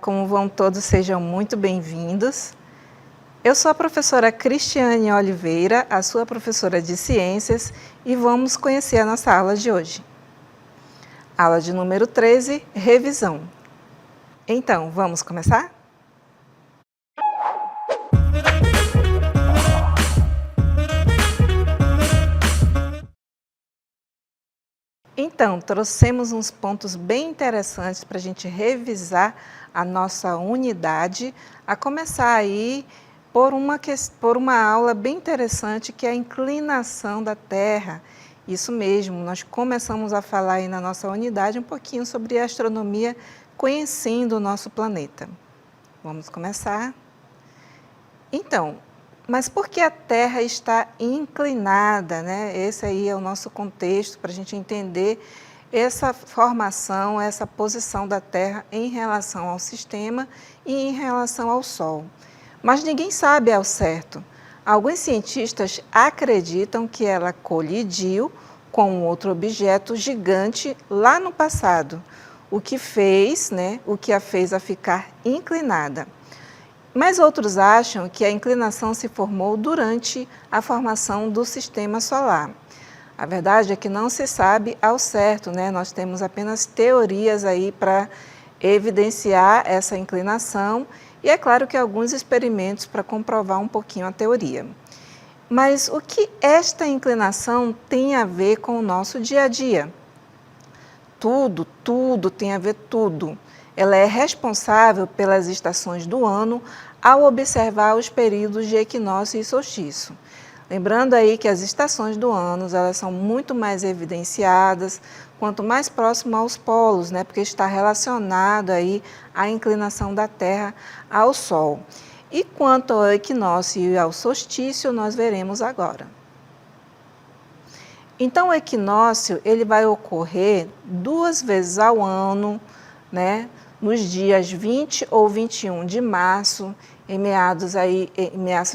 como vão todos? Sejam muito bem-vindos. Eu sou a professora Cristiane Oliveira, a sua professora de Ciências, e vamos conhecer a nossa aula de hoje. Aula de número 13, revisão. Então, vamos começar? Então, trouxemos uns pontos bem interessantes para a gente revisar a nossa unidade, a começar aí por uma aula bem interessante que é a inclinação da Terra. Isso mesmo, nós começamos a falar aí na nossa unidade um pouquinho sobre astronomia, conhecendo o nosso planeta. Vamos começar? Então, mas por que a Terra está inclinada, né? Esse aí é o nosso contexto para a gente entender essa formação, essa posição da Terra em relação ao sistema e em relação ao Sol. Mas ninguém sabe ao certo. Alguns cientistas acreditam que ela colidiu com outro objeto gigante lá no passado, o que a fez a ficar inclinada. Mas outros acham que a inclinação se formou durante a formação do sistema solar. A verdade é que não se sabe ao certo, né? Nós temos apenas teorias aí para evidenciar essa inclinação e é claro que alguns experimentos para comprovar um pouquinho a teoria. Mas o que esta inclinação tem a ver com o nosso dia a dia? Tudo tem a ver tudo. Ela é responsável pelas estações do ano ao observar os períodos de equinócio e solstício. Lembrando aí que as estações do ano elas são muito mais evidenciadas quanto mais próximo aos polos, né? Porque está relacionado aí à inclinação da Terra ao Sol. E quanto ao equinócio e ao solstício, nós veremos agora. Então, o equinócio ele vai ocorrer 2 vezes ao ano, né? Nos dias 20 ou 21 de março, em meados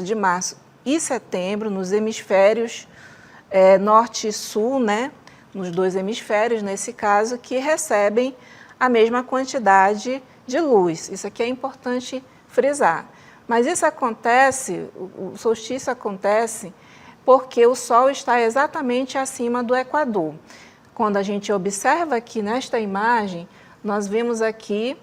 de março e setembro, nos hemisférios norte e sul, né? Nos 2 hemisférios, nesse caso, que recebem a mesma quantidade de luz. Isso aqui é importante frisar. Mas isso acontece, o solstício acontece porque o Sol está exatamente acima do Equador. Quando a gente observa aqui nesta imagem, nós vemos aqui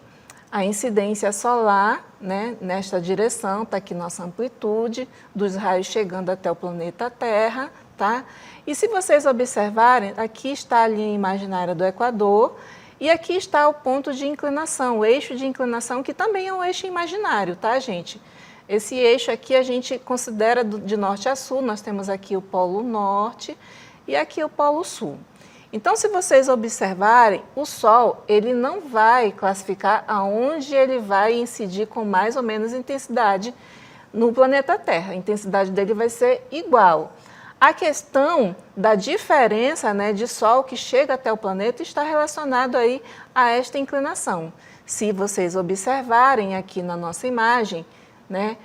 a incidência solar, né, nesta direção, está aqui nossa amplitude dos raios chegando até o planeta Terra, tá? E se vocês observarem, aqui está a linha imaginária do Equador e aqui está o ponto de inclinação, o eixo de inclinação, que também é um eixo imaginário, tá, gente? Esse eixo aqui a gente considera de norte a sul, nós temos aqui o Polo Norte e aqui o Polo Sul. Então, se vocês observarem, o Sol ele não vai classificar aonde ele vai incidir com mais ou menos intensidade no planeta Terra. A intensidade dele vai ser igual. A questão da diferença, né, de Sol que chega até o planeta está relacionado aí a esta inclinação. Se vocês observarem aqui na nossa imagem, né,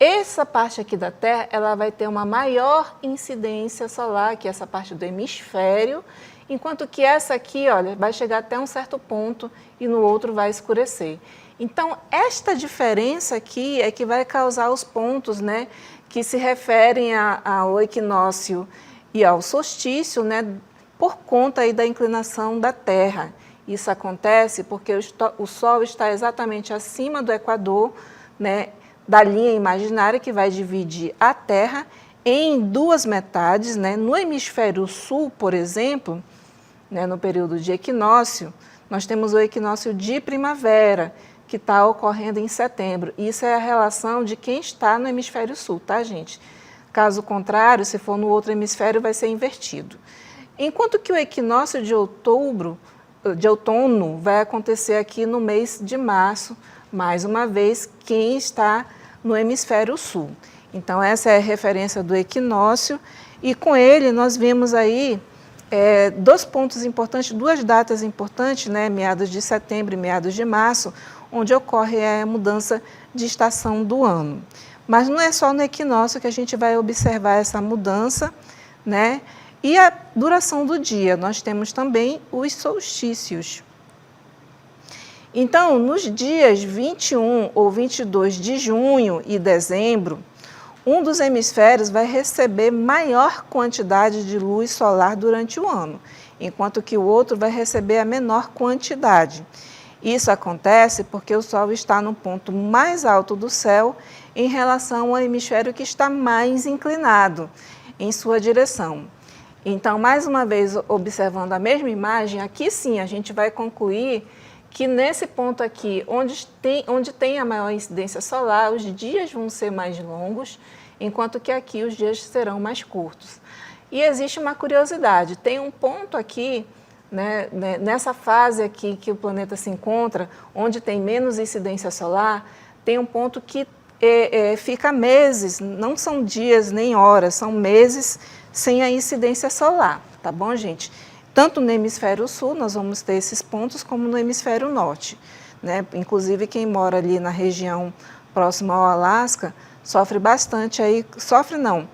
essa parte aqui da Terra ela vai ter uma maior incidência solar, que é essa parte do hemisfério, enquanto que essa aqui, olha, vai chegar até um certo ponto e no outro vai escurecer. Então, esta diferença aqui é que vai causar os pontos, né, que se referem ao equinócio e ao solstício, né, por conta aí da inclinação da Terra. Isso acontece porque o Sol está exatamente acima do Equador, né, da linha imaginária que vai dividir a Terra em 2 metades, né? No hemisfério sul, por exemplo, né, no período de equinócio, nós temos o equinócio de primavera, que está ocorrendo em setembro. Isso é a relação de quem está no hemisfério sul, tá, gente? Caso contrário, se for no outro hemisfério, vai ser invertido. Enquanto que o equinócio de outono vai acontecer aqui no mês de março, mais uma vez, quem está no hemisfério sul. Então, essa é a referência do equinócio e com ele nós vimos aí 2 pontos importantes, 2 datas importantes, né, meados de setembro e meados de março, onde ocorre a mudança de estação do ano. Mas não é só no equinócio que a gente vai observar essa mudança, né? E a duração do dia, nós temos também os solstícios. Então, nos dias 21 ou 22 de junho e dezembro, um dos hemisférios vai receber maior quantidade de luz solar durante o ano, enquanto que o outro vai receber a menor quantidade. Isso acontece porque o Sol está no ponto mais alto do céu em relação ao hemisfério que está mais inclinado em sua direção. Então, mais uma vez, observando a mesma imagem, aqui sim a gente vai concluir que nesse ponto aqui, onde tem a maior incidência solar, os dias vão ser mais longos, enquanto que aqui os dias serão mais curtos. E existe uma curiosidade, tem um ponto aqui, né, nessa fase aqui que o planeta se encontra, onde tem menos incidência solar, tem um ponto que fica meses, não são dias nem horas, são meses sem a incidência solar, tá bom, gente? Tanto no hemisfério sul nós vamos ter esses pontos, como no hemisfério norte, né? Inclusive quem mora ali na região próxima ao Alasca sofre bastante aí, sofre não,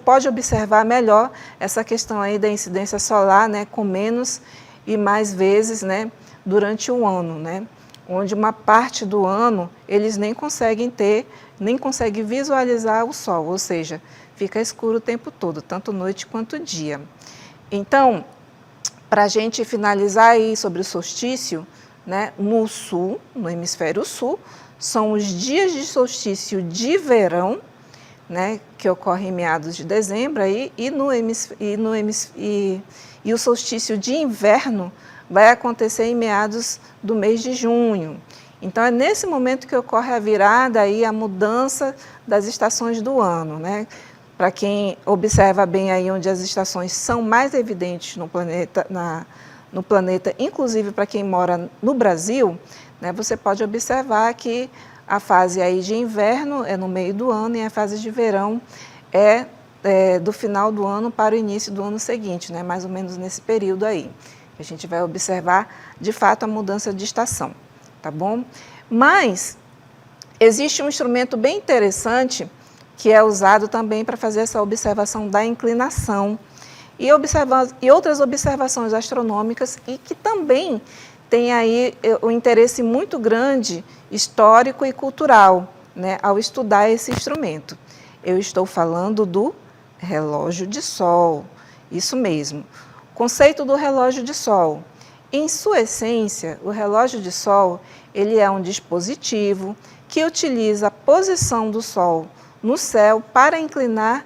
pode observar melhor essa questão aí da incidência solar, né, com menos e mais vezes, né, durante o ano, né, onde uma parte do ano eles nem conseguem visualizar o Sol, ou seja, fica escuro o tempo todo, tanto noite quanto dia. Então, para a gente finalizar aí sobre o solstício, né, no sul, no hemisfério sul, são os dias de solstício de verão, né, que ocorre em meados de dezembro, aí, e o solstício de inverno vai acontecer em meados do mês de junho. Então, é nesse momento que ocorre a virada, aí, a mudança das estações do ano, né? Para quem observa bem aí onde as estações são mais evidentes no planeta, inclusive para quem mora no Brasil, né, você pode observar que a fase aí de inverno é no meio do ano e a fase de verão é do final do ano para o início do ano seguinte, né, mais ou menos nesse período aí. A gente vai observar, de fato, a mudança de estação, tá bom? Mas existe um instrumento bem interessante que é usado também para fazer essa observação da inclinação e outras observações astronômicas, e que também tem aí um interesse muito grande histórico e cultural, né, ao estudar esse instrumento. Eu estou falando do relógio de sol, isso mesmo. Conceito do relógio de sol. Em sua essência, o relógio de sol, ele é um dispositivo que utiliza a posição do sol no céu para indicar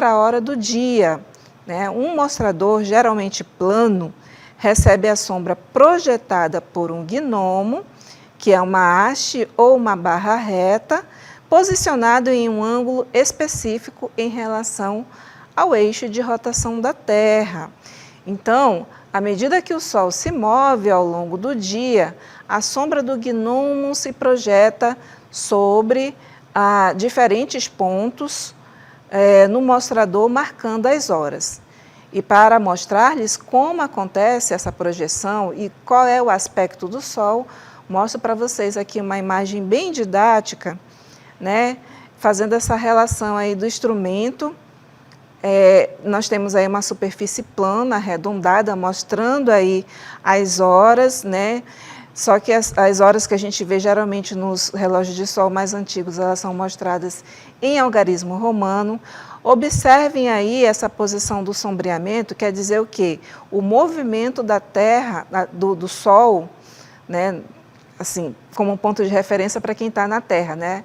a hora do dia, né? Um mostrador, geralmente plano, recebe a sombra projetada por um gnomo, que é uma haste ou uma barra reta, posicionado em um ângulo específico em relação ao eixo de rotação da Terra. Então, à medida que o Sol se move ao longo do dia, a sombra do gnomo se projeta sobre diferentes pontos no mostrador, marcando as horas. E para mostrar-lhes como acontece essa projeção e qual é o aspecto do Sol, mostro para vocês aqui uma imagem bem didática, né, fazendo essa relação aí do instrumento. Nós temos aí uma superfície plana, arredondada, mostrando aí as horas, né? Só que as horas que a gente vê geralmente nos relógios de sol mais antigos, elas são mostradas em algarismo romano. Observem aí essa posição do sombreamento, quer dizer o quê? O movimento da Terra, do Sol, né? Assim, como um ponto de referência para quem está na Terra, né?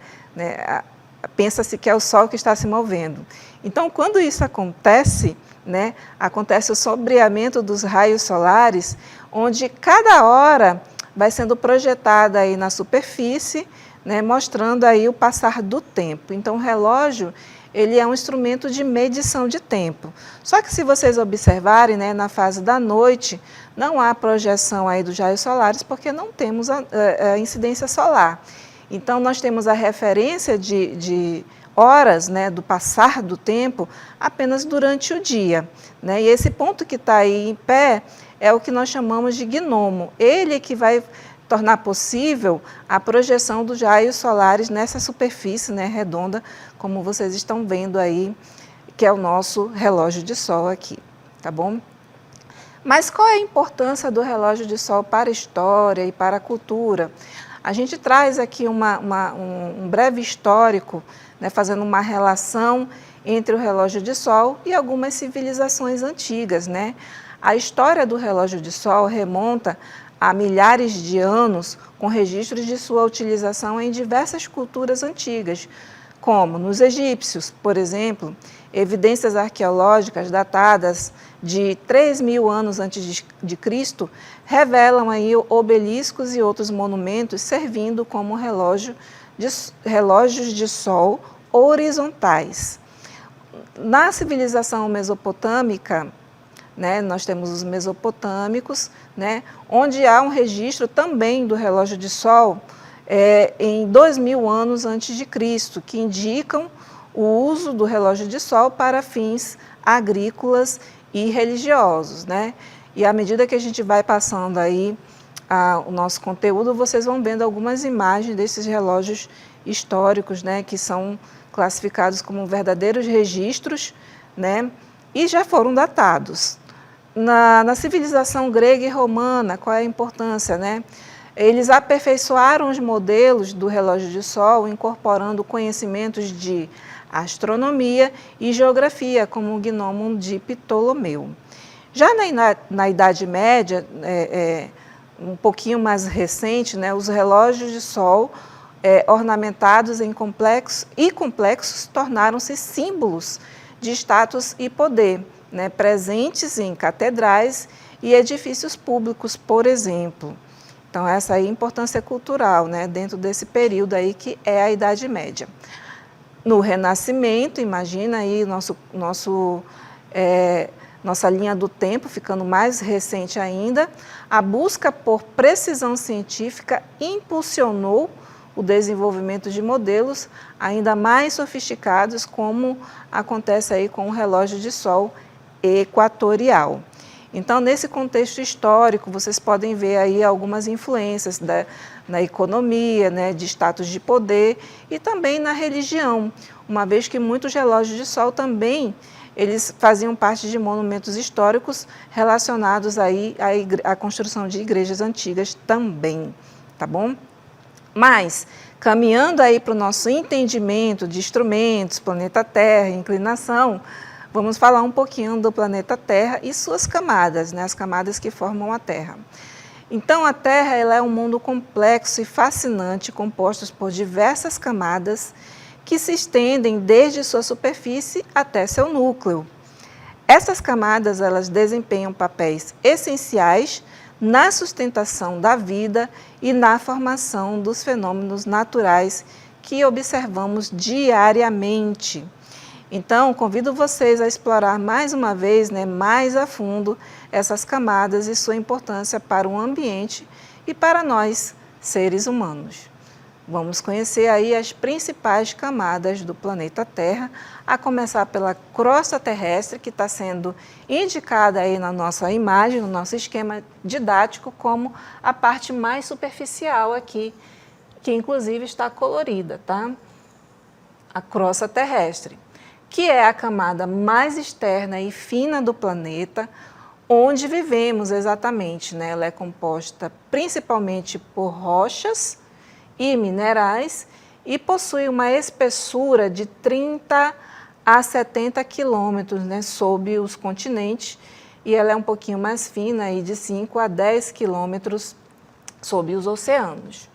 Pensa-se que é o Sol que está se movendo. Então, quando isso acontece, né, acontece o sombreamento dos raios solares, onde cada hora vai sendo projetada aí na superfície, né, mostrando aí o passar do tempo. Então, o relógio, ele é um instrumento de medição de tempo. Só que se vocês observarem, né, na fase da noite, não há projeção aí dos raios solares, porque não temos a incidência solar. Então, nós temos a referência de horas, né, do passar do tempo apenas durante o dia, né? E esse ponto que está aí em pé é o que nós chamamos de gnomo. Ele é que vai tornar possível a projeção dos raios solares nessa superfície, né, redonda, como vocês estão vendo aí, que é o nosso relógio de sol aqui, tá bom? Mas qual é a importância do relógio de sol para a história e para a cultura? A gente traz aqui um breve histórico, né, fazendo uma relação entre o relógio de sol e algumas civilizações antigas, né? A história do relógio de sol remonta a milhares de anos, com registros de sua utilização em diversas culturas antigas, como nos egípcios, por exemplo, evidências arqueológicas datadas de 3.000 anos antes de Cristo revelam aí obeliscos e outros monumentos servindo como relógios de sol horizontais. Na civilização mesopotâmica, né, nós temos os mesopotâmicos, né, onde há um registro também do relógio de sol em 2.000 anos antes de Cristo, que indicam o uso do relógio de sol para fins agrícolas e religiosos, né? E à medida que a gente vai passando aí o nosso conteúdo, vocês vão vendo algumas imagens desses relógios históricos, né, que são classificados como verdadeiros registros, né, e já foram datados. Na civilização grega e romana, qual é a importância, né? Eles aperfeiçoaram os modelos do relógio de sol, incorporando conhecimentos de astronomia e geografia, como o gnômon de Ptolomeu. Já na Idade Média, um pouquinho mais recente, né, os relógios de sol ornamentados em complexos tornaram-se símbolos de status e poder, né, presentes em catedrais e edifícios públicos, por exemplo. Então, essa aí é a importância cultural, né, dentro desse período aí que é a Idade Média. No Renascimento, imagina aí nossa linha do tempo ficando mais recente ainda, a busca por precisão científica impulsionou o desenvolvimento de modelos ainda mais sofisticados, como acontece aí com o relógio de sol equatorial. Então, nesse contexto histórico, vocês podem ver aí algumas influências na economia, né, de status de poder e também na religião, uma vez que muitos relógios de sol também eles faziam parte de monumentos históricos relacionados aí à construção de igrejas antigas também, tá bom? Mas, caminhando aí para o nosso entendimento de instrumentos, planeta Terra, inclinação, vamos falar um pouquinho do planeta Terra e suas camadas, né, as camadas que formam a Terra. Então, a Terra ela é um mundo complexo e fascinante, composto por diversas camadas que se estendem desde sua superfície até seu núcleo. Essas camadas elas desempenham papéis essenciais na sustentação da vida e na formação dos fenômenos naturais que observamos diariamente. Então, convido vocês a explorar mais uma vez, né, mais a fundo, essas camadas e sua importância para o ambiente e para nós, seres humanos. Vamos conhecer aí as principais camadas do planeta Terra, a começar pela crosta terrestre, que está sendo indicada aí na nossa imagem, no nosso esquema didático, como a parte mais superficial aqui, que inclusive está colorida, tá? A crosta terrestre, que é a camada mais externa e fina do planeta, onde vivemos exatamente, né? Ela é composta principalmente por rochas e minerais e possui uma espessura de 30 a 70 quilômetros, né, sob os continentes, e ela é um pouquinho mais fina, aí, de 5 a 10 quilômetros sob os oceanos.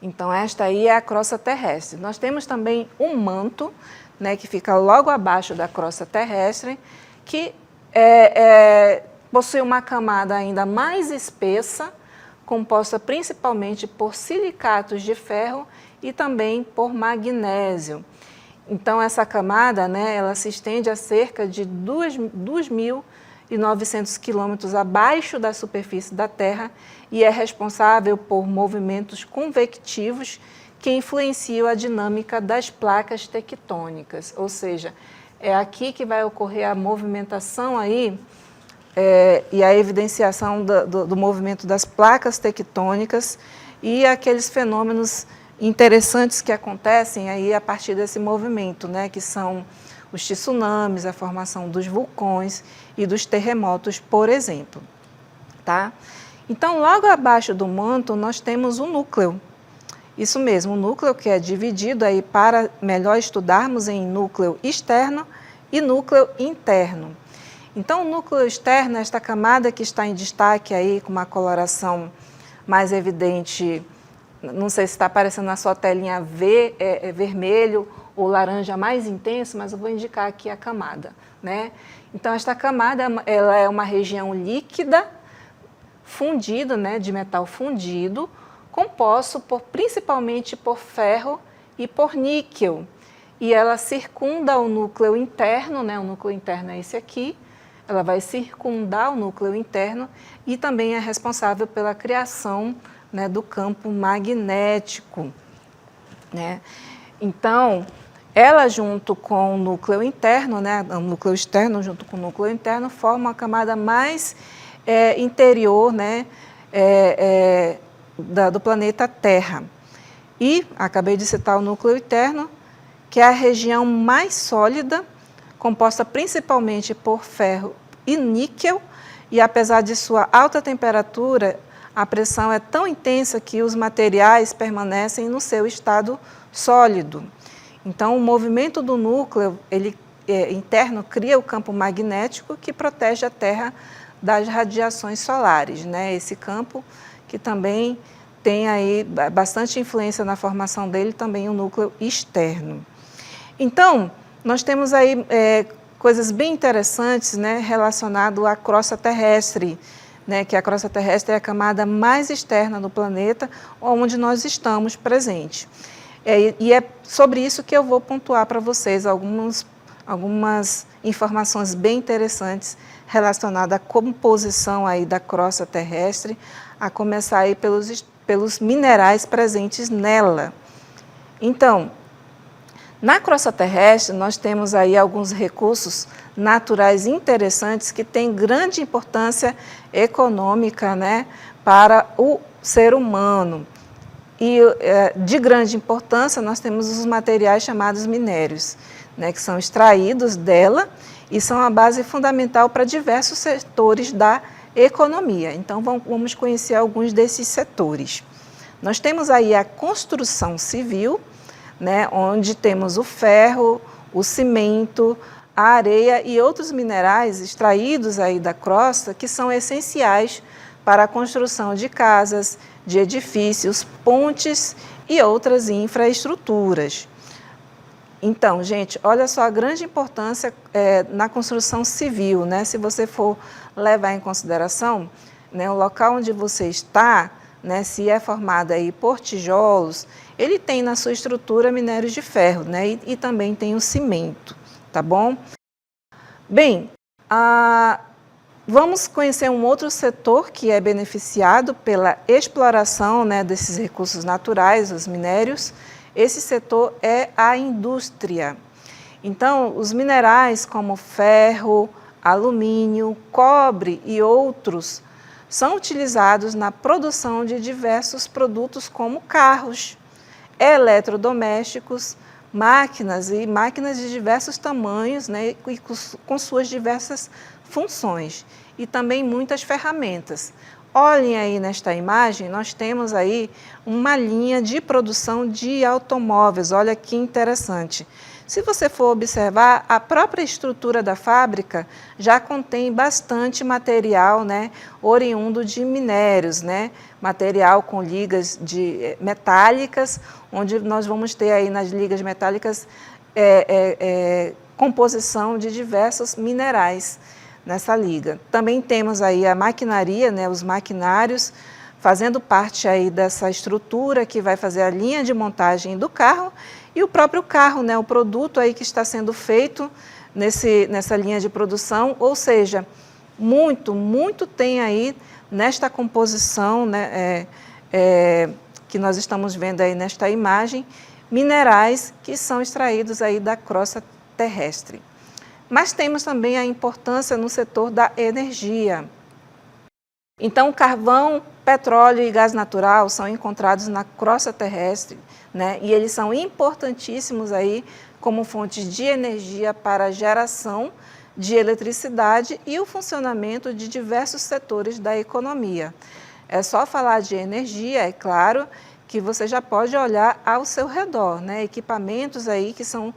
Então, esta aí é a crosta terrestre. Nós temos também um manto, né, que fica logo abaixo da crosta terrestre, que possui uma camada ainda mais espessa, composta principalmente por silicatos de ferro e também por magnésio. Então, essa camada, né, ela se estende a cerca de 2.900 quilômetros abaixo da superfície da Terra e é responsável por movimentos convectivos que influenciam a dinâmica das placas tectônicas, ou seja, é aqui que vai ocorrer a movimentação aí, e a evidenciação do movimento das placas tectônicas e aqueles fenômenos interessantes que acontecem aí a partir desse movimento, né, que são os tsunamis, a formação dos vulcões e dos terremotos, por exemplo. tá? Então, logo abaixo do manto, nós temos o núcleo. Isso mesmo, o núcleo que é dividido aí para melhor estudarmos em núcleo externo e núcleo interno. Então, o núcleo externo é esta camada que está em destaque aí, com uma coloração mais evidente, não sei se está aparecendo na sua telinha vermelho ou laranja mais intenso, mas eu vou indicar aqui a camada, né? Então, esta camada, ela é uma região líquida, fundido, né, de metal fundido, composto principalmente por ferro e por níquel. E ela circunda o núcleo interno, né, o núcleo interno é esse aqui, ela vai circundar o núcleo interno e também é responsável pela criação, né, do campo magnético, né? Então, ela junto com o núcleo interno, né, o núcleo externo junto com o núcleo interno, forma uma camada mais interior, né, do planeta Terra. E acabei de citar o núcleo interno, que é a região mais sólida, composta principalmente por ferro e níquel, e apesar de sua alta temperatura, a pressão é tão intensa que os materiais permanecem no seu estado sólido. Então, o movimento do núcleo interno cria o campo magnético que protege a Terra das radiações solares, né? Esse campo que também tem aí bastante influência na formação dele, também o núcleo externo. Então, nós temos aí coisas bem interessantes, né, relacionado à crosta terrestre, né, que a crosta terrestre é a camada mais externa do planeta, onde nós estamos presentes. E é sobre isso que eu vou pontuar para vocês algumas informações bem interessantes relacionadas à composição aí da crosta terrestre, a começar aí pelos minerais presentes nela. Então, na crosta terrestre, nós temos aí alguns recursos naturais interessantes que têm grande importância econômica, né, para o ser humano. E de grande importância, nós temos os materiais chamados minérios, né, que são extraídos dela e são a base fundamental para diversos setores da economia. Então, vamos conhecer alguns desses setores. Nós temos aí a construção civil, né, onde temos o ferro, o cimento, a areia e outros minerais extraídos aí da crosta que são essenciais para a construção de casas, de edifícios, pontes e outras infraestruturas. Então, gente, olha só a grande importância na construção civil, né? Se você for levar em consideração, né, o local onde você está, né, se é formado aí por tijolos, ele tem na sua estrutura minérios de ferro, né, e também tem o cimento, tá bom? Bem, vamos conhecer um outro setor que é beneficiado pela exploração, né, desses recursos naturais, os minérios. Esse setor é a indústria. Então, os minerais como ferro, alumínio, cobre e outros são utilizados na produção de diversos produtos como carros, eletrodomésticos, máquinas de diversos tamanhos, né, e com suas diversas funções, e também muitas ferramentas. Olhem aí nesta imagem, nós temos aí uma linha de produção de automóveis, olha que interessante. Se você for observar, a própria estrutura da fábrica já contém bastante material, né, oriundo de minérios, né, material com ligas metálicas, onde nós vamos ter aí nas ligas metálicas composição de diversos minerais nessa liga. Também temos aí a maquinaria, né, os maquinários, fazendo parte aí dessa estrutura que vai fazer a linha de montagem do carro e o próprio carro, né, o produto aí que está sendo feito nessa linha de produção, ou seja, muito tem aí nesta composição, né, que nós estamos vendo aí nesta imagem, minerais que são extraídos aí da crosta terrestre. Mas temos também a importância no setor da energia. Então, carvão, petróleo e gás natural são encontrados na crosta terrestre, né? E eles são importantíssimos aí como fontes de energia para a geração de eletricidade e o funcionamento de diversos setores da economia. É só falar de energia, é claro que você já pode olhar ao seu redor, né? Equipamentos aí que são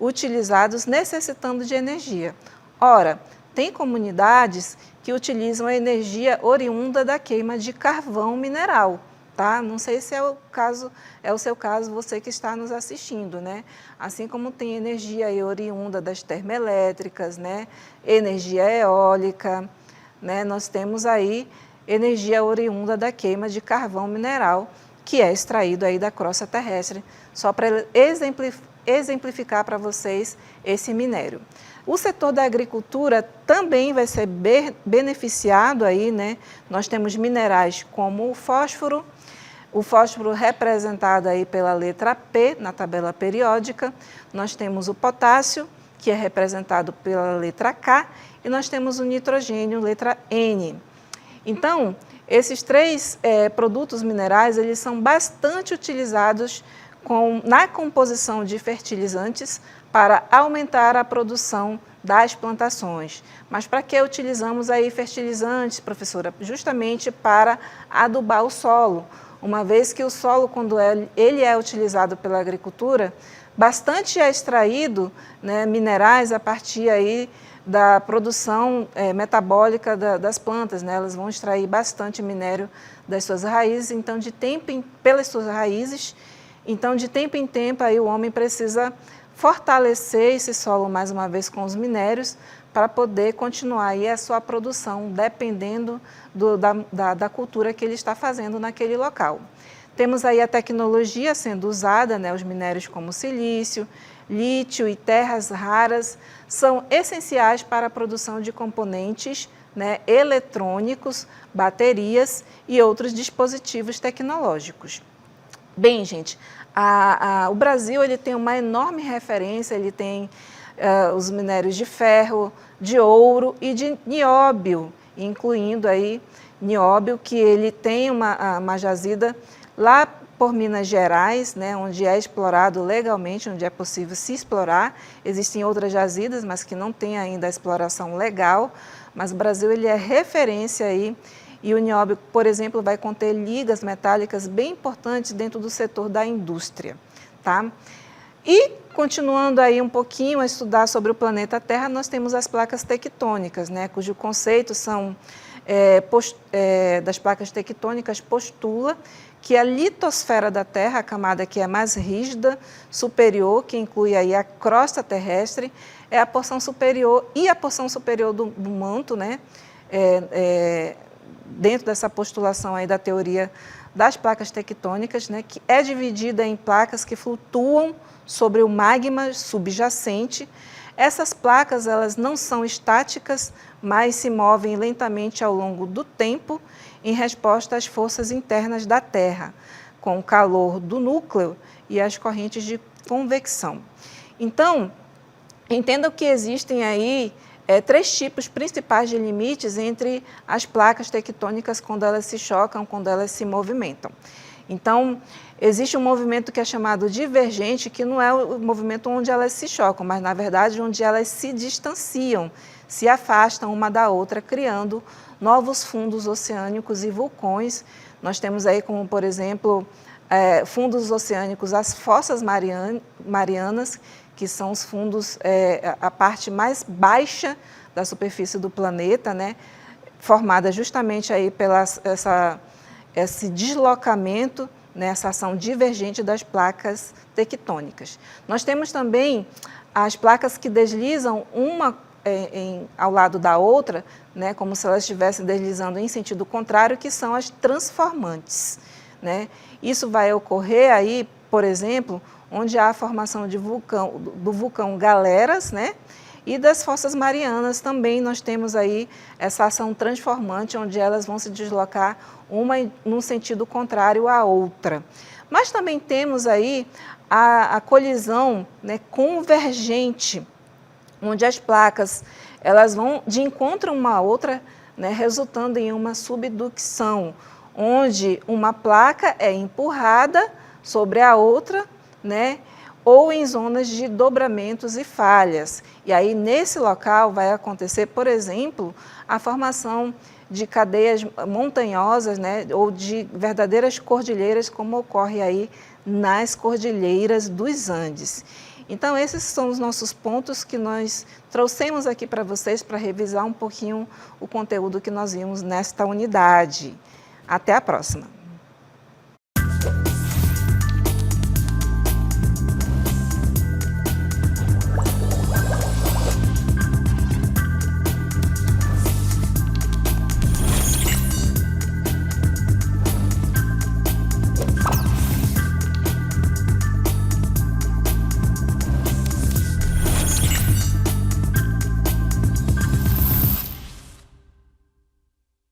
utilizados necessitando de energia. Ora, tem comunidades que utilizam a energia oriunda da queima de carvão mineral, tá? Não sei se é o seu caso, você que está nos assistindo, né? Assim como tem energia aí oriunda das termoelétricas, né? Energia eólica, né? Nós temos aí energia oriunda da queima de carvão mineral, que é extraído aí da crosta terrestre, só para exemplificar para vocês esse minério. O setor da agricultura também vai ser beneficiado aí, né? Nós temos minerais como o fósforo representado aí pela letra P na tabela periódica, nós temos o potássio, que é representado pela letra K, e nós temos o nitrogênio, letra N. Então, esses três produtos minerais, eles são bastante utilizados na composição de fertilizantes para aumentar a produção das plantações. Mas para que utilizamos aí fertilizantes, professora? Justamente para adubar o solo, uma vez que o solo, quando ele é utilizado pela agricultura, bastante é extraído, né, minerais a partir aí da produção metabólica das plantas, né? Elas vão extrair bastante minério das suas raízes, então pelas suas raízes, então de tempo em tempo aí o homem precisa fortalecer esse solo mais uma vez com os minérios para poder continuar aí a sua produção, dependendo da cultura que ele está fazendo naquele local. Temos aí a tecnologia sendo usada, né, os minérios como silício, lítio e terras raras são essenciais para a produção de componentes, né, eletrônicos, baterias e outros dispositivos tecnológicos. Bem, gente, o Brasil ele tem uma enorme referência, ele tem os minérios de ferro, de ouro e de nióbio, incluindo aí nióbio, que ele tem uma jazida lá por Minas Gerais, né, onde é explorado legalmente, onde é possível se explorar. Existem outras jazidas, mas que não tem ainda a exploração legal, mas o Brasil ele é referência aí, e o nióbio, por exemplo, vai conter ligas metálicas bem importantes dentro do setor da indústria, tá? E, continuando aí um pouquinho a estudar sobre o planeta Terra, nós temos as placas tectônicas, né, cujo conceito são, das placas tectônicas postula que a litosfera da Terra, a camada que é mais rígida, superior, que inclui aí a crosta terrestre, é a porção superior e a porção superior do manto, né, dentro dessa postulação aí da teoria das placas tectônicas, né, que é dividida em placas que flutuam sobre o magma subjacente. Essas placas, elas não são estáticas, mas se movem lentamente ao longo do tempo em resposta às forças internas da Terra, com o calor do núcleo e as correntes de convecção. Então, entendam que existem aí três tipos principais de limites entre as placas tectônicas quando elas se chocam, quando elas se movimentam. Então, existe um movimento que é chamado divergente, que não é o movimento onde elas se chocam, mas, na verdade, onde elas se distanciam, se afastam uma da outra, criando novos fundos oceânicos e vulcões. Nós temos aí como, por exemplo, fundos oceânicos, as fossas marianas, que são os fundos, a parte mais baixa da superfície do planeta, né, formada justamente aí pela esse deslocamento, né, essa ação divergente das placas tectônicas. Nós temos também as placas que deslizam uma ao lado da outra, né, como se elas estivessem deslizando em sentido contrário, que são as transformantes, né? Isso vai ocorrer aí, por exemplo, onde há a formação do vulcão Galeras, né? E das fossas marianas também nós temos aí essa ação transformante, onde elas vão se deslocar uma num sentido contrário à outra. Mas também temos aí a colisão, né, convergente, onde as placas elas vão de encontro uma à outra, né, resultando em uma subducção, onde uma placa é empurrada sobre a outra, né, ou em zonas de dobramentos e falhas. E aí, nesse local, vai acontecer, por exemplo, a formação de cadeias montanhosas, né, ou de verdadeiras cordilheiras, como ocorre aí nas cordilheiras dos Andes. Então, esses são os nossos pontos que nós trouxemos aqui para vocês para revisar um pouquinho o conteúdo que nós vimos nesta unidade. Até a próxima!